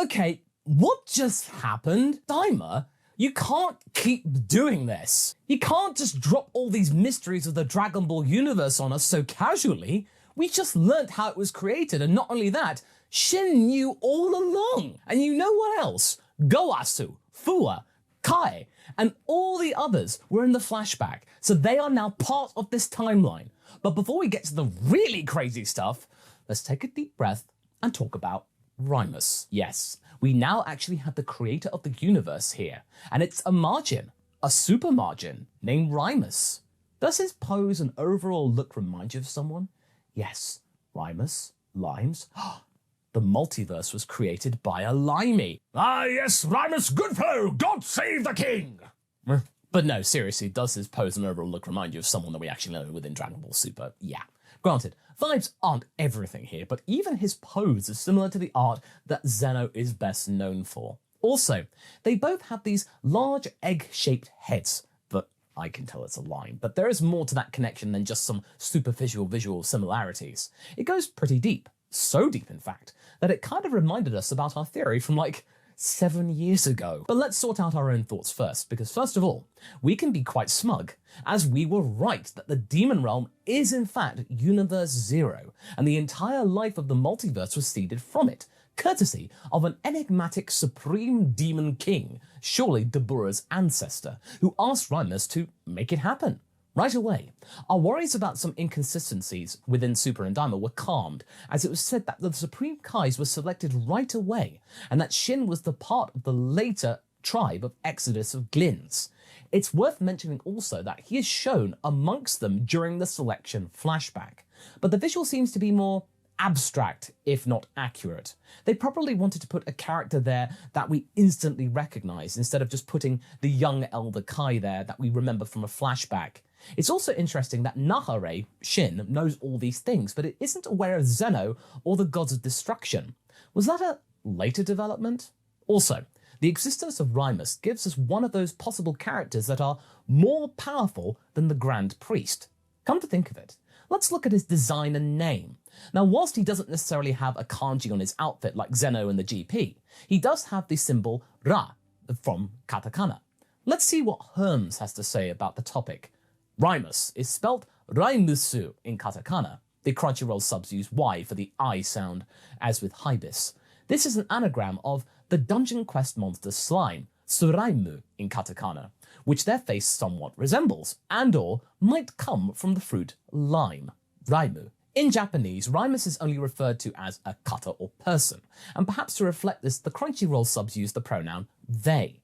Okay, what just happened? Daima, you can't keep doing this. You can't just drop all these mysteries of the Dragon Ball universe on us so casually. We just learnt how it was created, and not only that, Shin knew all along. And you know what else? Gowasu, Fua, Kai, and all the others were in the flashback, so they are now part of this timeline. But before we get to the really crazy stuff, let's take a deep breath and talk about Rymus. Yes, we now actually have the creator of the universe here, and it's a Majin, a Super Majin named Rymus. Does his pose and overall look remind you of someone? Yes, Rymus, limes. The multiverse was created by a limey. Ah yes, Rymus Goodfellow, God save the king! But no, seriously, does his pose and overall look remind you of someone that we actually know within Dragonball Super? Yeah. Granted, vibes aren't everything here, but even his pose is similar to the art that Zeno is best known for. Also, they both have these large egg-shaped heads, but I can tell it's a line. But there is more to that connection than just some superficial visual similarities. It goes pretty deep, so deep in fact, that it kind of reminded us about our theory from like 7 years ago. But let's sort out our own thoughts first, because first of all, we can be quite smug, as we were right that the demon realm is in fact Universe Zero, and the entire life of the multiverse was seeded from it, courtesy of an enigmatic supreme demon king, surely Dabura's ancestor, who asked Rymus to make it happen. Right away, our worries about some inconsistencies within Super and Daima were calmed, as it was said that the Supreme Kais were selected right away, and that Shin was the part of the later tribe of Exodus of Glins. It's worth mentioning also that he is shown amongst them during the selection flashback, but the visual seems to be more abstract, if not accurate. They probably wanted to put a character there that we instantly recognize, instead of just putting the young Elder Kai there that we remember from a flashback. It's also interesting that Nahare, Shin, knows all these things, but it isn't aware of Zeno or the gods of destruction. Was that a later development? Also, the existence of Rymus gives us one of those possible characters that are more powerful than the Grand Priest. Come to think of it, let's look at his design and name. Now, whilst he doesn't necessarily have a kanji on his outfit like Zeno in the GP, he does have the symbol Ra from katakana. Let's see what Herms has to say about the topic. Rymus is spelt Rymusu in katakana. The Crunchyroll subs use Y for the I sound, as with Hibis. This is an anagram of the Dungeon Quest monster slime, Suraimu in katakana, which their face somewhat resembles, and/or might come from the fruit lime, Raimu. In Japanese, Rymus is only referred to as a kata or person, and perhaps to reflect this, the Crunchyroll subs use the pronoun they.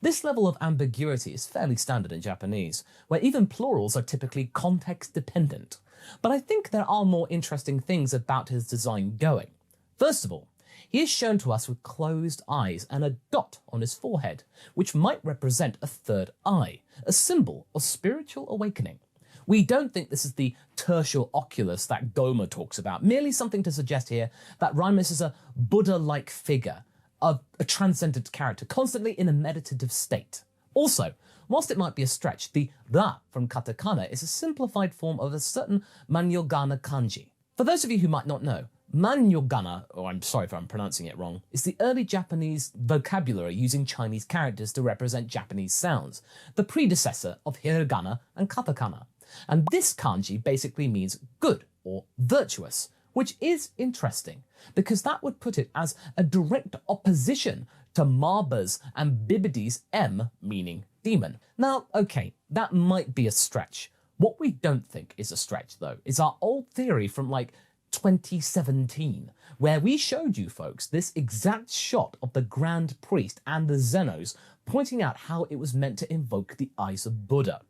This level of ambiguity is fairly standard in Japanese, where even plurals are typically context-dependent. But I think there are more interesting things about his design going. First of all, he is shown to us with closed eyes and a dot on his forehead, which might represent a third eye, a symbol of spiritual awakening. We don't think this is the tertial oculus that Goma talks about, merely something to suggest here that Rymus is a Buddha-like figure, a transcendent character, constantly in a meditative state. Also, whilst it might be a stretch, the Ra from katakana is a simplified form of a certain Manyogana kanji. For those of you who might not know, Manyogana, or I'm sorry if I'm pronouncing it wrong, is the early Japanese vocabulary using Chinese characters to represent Japanese sounds, the predecessor of hiragana and katakana. And this kanji basically means good or virtuous, which is interesting, because that would put it as a direct opposition to Marba's and Bibidi's M, meaning demon. Now, okay, that might be a stretch. What we don't think is a stretch, though, is our old theory from like 2017, where we showed you folks this exact shot of the Grand Priest and the Zenos, pointing out how it was meant to invoke the eyes of Buddha.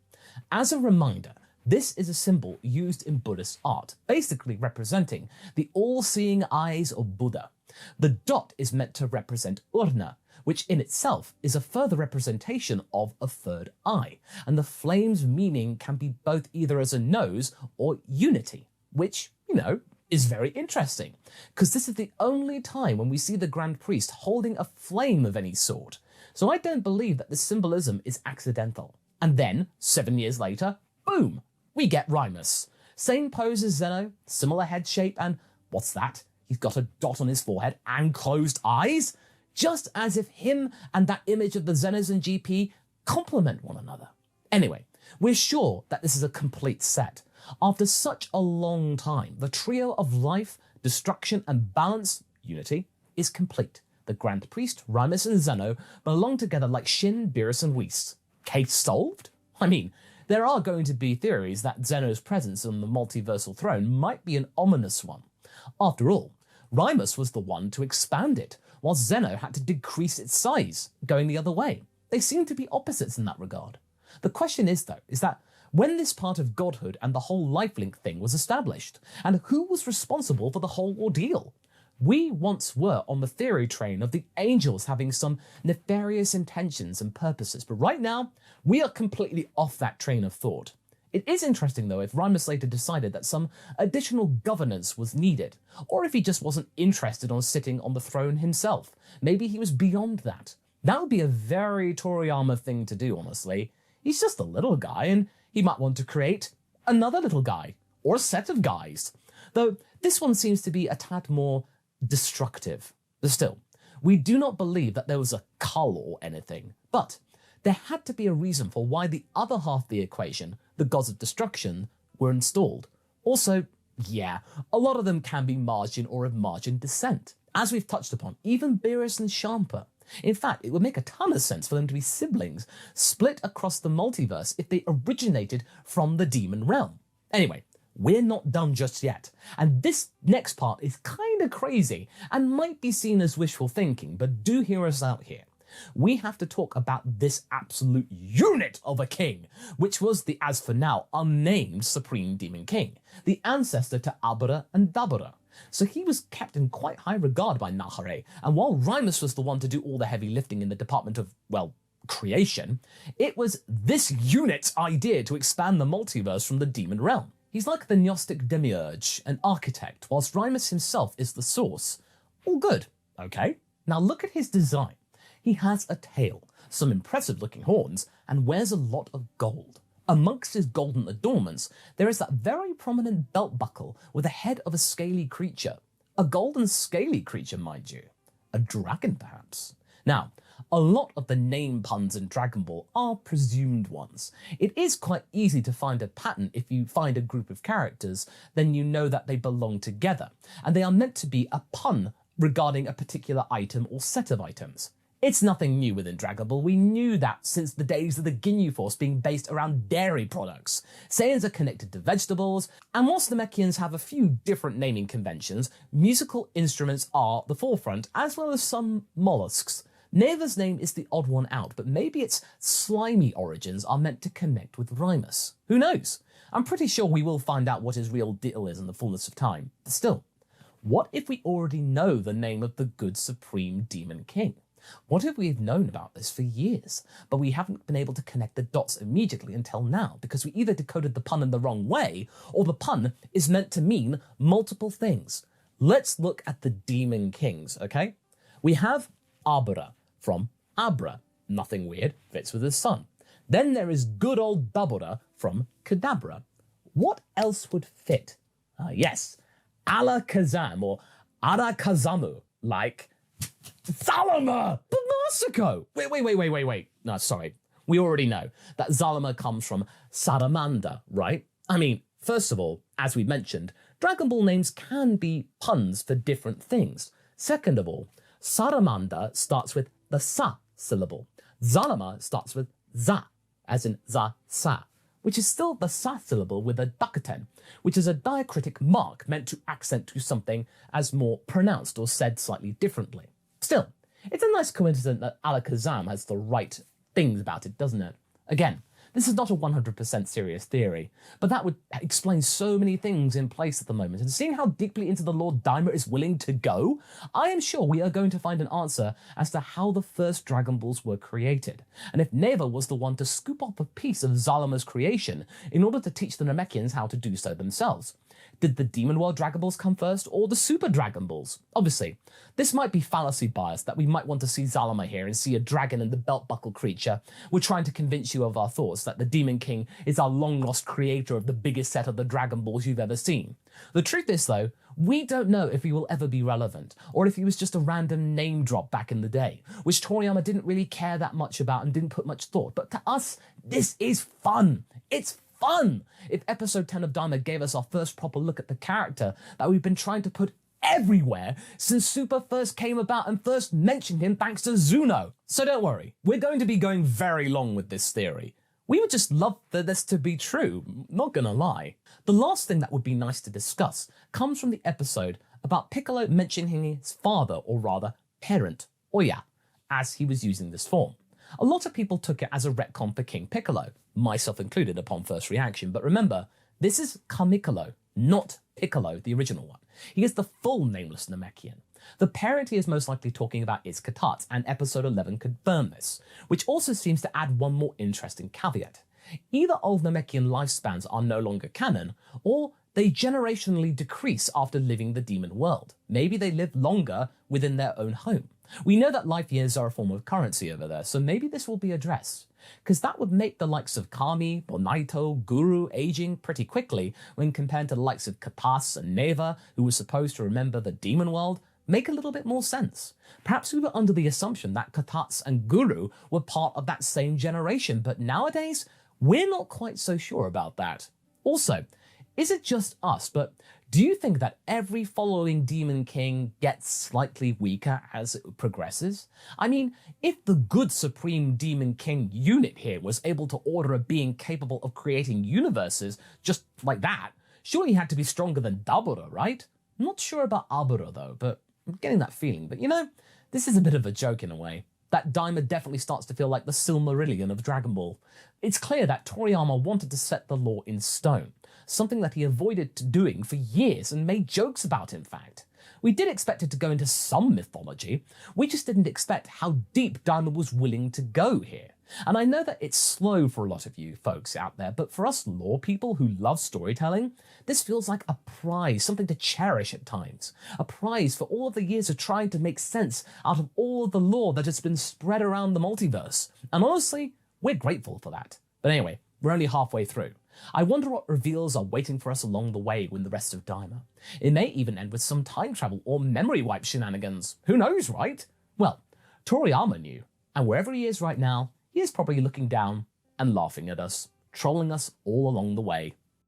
As a reminder, this is a symbol used in Buddhist art, basically representing the all-seeing eyes of Buddha. The dot is meant to represent Urna, which in itself is a further representation of a third eye, and the flame's meaning can be both either as a nose or unity, which, you know, is very interesting, because this is the only time when we see the Grand Priest holding a flame of any sort. So I don't believe that the symbolism is accidental. And then, 7 years later, boom! We get Rymus. Same pose as Zeno, similar head shape, and what's that? He's got a dot on his forehead and closed eyes? just as if him and that image of the Zenos and GP complement one another. Anyway, we're sure that this is a complete set. After such a long time, the trio of life, destruction, and balance, unity, is complete. The Grand Priest, Rymus, and Zeno belong together like Shin, Beerus, and Rhus. Case solved? I mean, there are going to be theories that Zeno's presence on the multiversal throne might be an ominous one. After all, Rymus was the one to expand it, while Zeno had to decrease its size, going the other way. They seem to be opposites in that regard. The question is, though, is that when this part of godhood and the whole lifelink thing was established, and who was responsible for the whole ordeal? We once were on the theory train of the angels having some nefarious intentions and purposes, but right now, we are completely off that train of thought. It is interesting, though, if Rymus later decided that some additional governance was needed, or if he just wasn't interested on sitting on the throne himself. Maybe he was beyond that. That would be a very Toriyama thing to do, honestly. He's just a little guy, and he might want to create another little guy, or a set of guys. Though this one seems to be a tad more destructive. But still, we do not believe that there was a cull or anything, but there had to be a reason for why the other half of the equation, the gods of destruction, were installed. Also, yeah, a lot of them can be margin or of margin descent. As we've touched upon, even Beerus and Champa. In fact, it would make a ton of sense for them to be siblings, split across the multiverse if they originated from the demon realm. Anyway, we're not done just yet, and this next part is kinda crazy and might be seen as wishful thinking, but do hear us out here. We have to talk about this absolute unit of a king, which was the, as for now, unnamed Supreme Demon King, the ancestor to Abura and Dabura. So he was kept in quite high regard by Nahare, and while Rymus was the one to do all the heavy lifting in the department of, well, creation, it was this unit's idea to expand the multiverse from the demon realm. He's like the Gnostic demiurge, an architect, whilst Rymus himself is the source. All good, okay? Now look at his design. He has a tail, some impressive looking horns, and wears a lot of gold. Amongst his golden adornments, there is that very prominent belt buckle with the head of a scaly creature. A golden scaly creature, mind you. A dragon, perhaps. Now, a lot of the name puns in Dragon Ball are presumed ones. It is quite easy to find a pattern if you find a group of characters, then you know that they belong together, and they are meant to be a pun regarding a particular item or set of items. It's nothing new within Dragon Ball. We knew that since the days of the Ginyu Force being based around dairy products. Saiyans are connected to vegetables, and whilst the Namekians have a few different naming conventions, musical instruments are the forefront, as well as some mollusks. Neva's name is the odd one out, but maybe its slimy origins are meant to connect with Rymus. Who knows? I'm pretty sure we will find out what his real deal is in the fullness of time. But still, what if we already know the name of the good Supreme Demon King? What if we've known about this for years, but we haven't been able to connect the dots immediately until now because we either decoded the pun in the wrong way or the pun is meant to mean multiple things? Let's look at the Demon Kings, okay? We have Abura from Abra, nothing weird, fits with his son. Then there is good old Dabura from Kadabra. What else would fit? Yes, Alakazam or Arakazamu, like Zalama! But Masako! Wait. No, sorry. We already know that Zalama comes from Salamander, right? I mean, first of all, as we mentioned, Dragon Ball names can be puns for different things. Second of all, Salamander starts with the sa syllable. Zalama starts with za, as in za-sa, which is still the sa syllable with a dakuten, which is a diacritic mark meant to accent to something as more pronounced or said slightly differently. Still, it's a nice coincidence that Alakazam has the right things about it, doesn't it? Again, this is not a 100% serious theory, but that would explain so many things in place at the moment, and seeing how deeply into the Lord Daima is willing to go, I am sure we are going to find an answer as to how the first Dragon Balls were created, and if Neva was the one to scoop up a piece of Zalama's creation in order to teach the Namekians how to do so themselves. Did the Demon World Dragon Balls come first, or the Super Dragon Balls? Obviously, this might be fallacy bias that we might want to see Zalama here and see a dragon and the belt buckle creature. We're trying to convince you of our thoughts that the Demon King is our long-lost creator of the biggest set of the Dragon Balls you've ever seen. The truth is, though, we don't know if he will ever be relevant, or if he was just a random name drop back in the day, which Toriyama didn't really care that much about and didn't put much thought. But to us, this is fun. It's fun! If episode 10 of Daima gave us our first proper look at the character that we've been trying to put everywhere since Super first came about and first mentioned him thanks to Zeno. So don't worry, we're going to be going very long with this theory. We would just love for this to be true, not gonna lie. The last thing that would be nice to discuss comes from the episode about Piccolo mentioning his father, or rather parent, Oya, as he was using this form. A lot of people took it as a retcon for King Piccolo, myself included upon first reaction, but remember, this is Kamikolo, not Piccolo, the original one. He is the full nameless Namekian. The parent he is most likely talking about is Katats, and episode 11 confirmed this, which also seems to add one more interesting caveat. Either old Namekian lifespans are no longer canon, or they generationally decrease after living the demon world. Maybe they live longer within their own home. We know that life years are a form of currency over there, so maybe this will be addressed. Because that would make the likes of Kami, Bonaito, Guru aging pretty quickly when compared to the likes of Katas and Neva, who were supposed to remember the demon world, make a little bit more sense. Perhaps we were under the assumption that Katats and Guru were part of that same generation, but nowadays, we're not quite so sure about that. Also, is it just us, but do you think that every following Demon King gets slightly weaker as it progresses? I mean, if the good Supreme Demon King unit here was able to order a being capable of creating universes just like that, surely he had to be stronger than Dabura, right? I'm not sure about Abura though, but I'm getting that feeling. But you know, this is a bit of a joke in a way. That Daima definitely starts to feel like the Silmarillion of Dragon Ball. It's clear that Toriyama wanted to set the law in stone, something that he avoided doing for years and made jokes about, in fact. We did expect it to go into some mythology, we just didn't expect how deep Daima was willing to go here. And I know that it's slow for a lot of you folks out there, but for us lore people who love storytelling, this feels like a prize, something to cherish at times. A prize for all of the years of trying to make sense out of all of the lore that has been spread around the multiverse. And honestly, we're grateful for that. But anyway, we're only halfway through. I wonder what reveals are waiting for us along the way with the rest of Daima. It may even end with some time travel or memory wipe shenanigans. Who knows, right? Well, Toriyama knew, and wherever he is right now, he is probably looking down and laughing at us, trolling us all along the way.